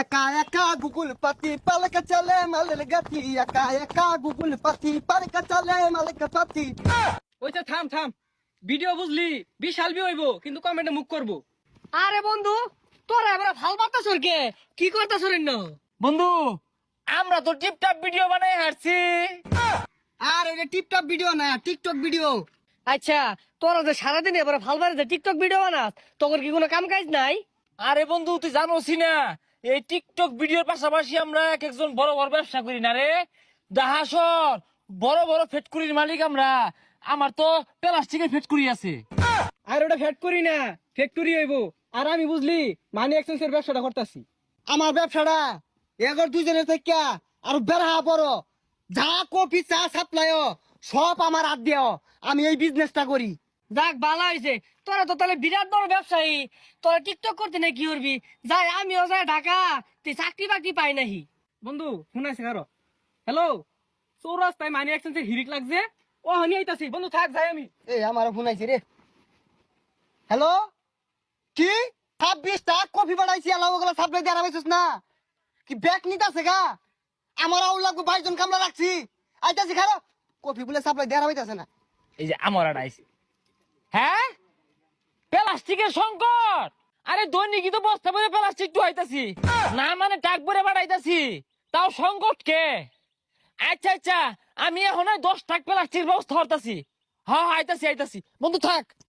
একা একা গুগল পাতি পালকা চলে মালের গাতি একা একা গুগল পাতি পালকা চলে মালের পাতি। ওইটা থাম থাম, ভিডিও বুঝলি বিশাল বি হইব কিন্তু কমেন্টে মুখ করবো। আরে বন্ধু, তোরা এবার ভাল বাতাস কে কি করতাছ রে না? বন্ধু আমরা তো টিপটাপ ভিডিও বানাই হারছি। আর এটা টিপটপ ভিডিও না, টিকটক ভিডিও। আচ্ছা, তোরা যে সারাদিন এবার ভাল বাড়িতে টিকটক ভিডিও বানাস, তোর কি কোনো কাম কাজ নাই? আরে বন্ধু তুই জানোসি না, এই টিকটক ভিডিওর পাশাপাশি আমরা এক একজন বড় বড় ব্যবসা করি না রে। দাহাসর বড় বড় ফ্যাক্টরির মালিক আমরা। আমার তো প্লাস্টিকের ফ্যাক্টরি আছে। আর ওটা ফ্যাক্টরি না, ফ্যাক্টরি হইব। আর আমি বুঝলি মানি এক্সচেঞ্জের ব্যবসাটা করতেছি। আমার ব্যবসাটা এগর দুজনের থেকে আর বেড়া বড়। যা কপি চা সাপ্লাই সব আমার হাত দিও, আমি এই বিজনেসটা করি। যাক ভালো হয়েছে, তোরা তো তাহলে বিরাট বড় ব্যবসায়ী। তোরা টিকটক করতে না কি করবি? যাই আমিও যাই ঢাকা, তুই চাকরি বাকরি পাই নাহি। বন্ধু শুনাইছে কারো? হ্যালো, চৌরাস্তায় মানি এক্সচেঞ্জের হিরিক লাগছে। ও হানি আইতাছি বন্ধু, থাক যাই আমি। এই আমার ফোন আইছে রে। হ্যালো, কি 26টা কফি বানাইছি, আলাওগুলো সাপ্লাই দিয়ে আরামাইছিস না কি? ব্যাগ নিতে আছে গা? আমার আউল লাগবে 22 জন কামলা রাখছি। আইতাছি খারো, কফি বলে সাপ্লাই দিয়ে আরামাইতাছে না। এই যে আমার আইছে। হ্যাঁ, প্লাস্টিকের সংকট। আরে দৈনিকই তো বস্তা ভরে প্লাস্টিক ঢুকাইতাছি, না মানে টাক ভরে বাড়াইতাছি, তাও সংকট কে? আচ্ছা আচ্ছা, আমি এখন 10 টাক প্লাস্টিক ব্যবস্থা করতেছি। হ্যাঁ আইতাছি আইতাছি বন্ধু, থাক।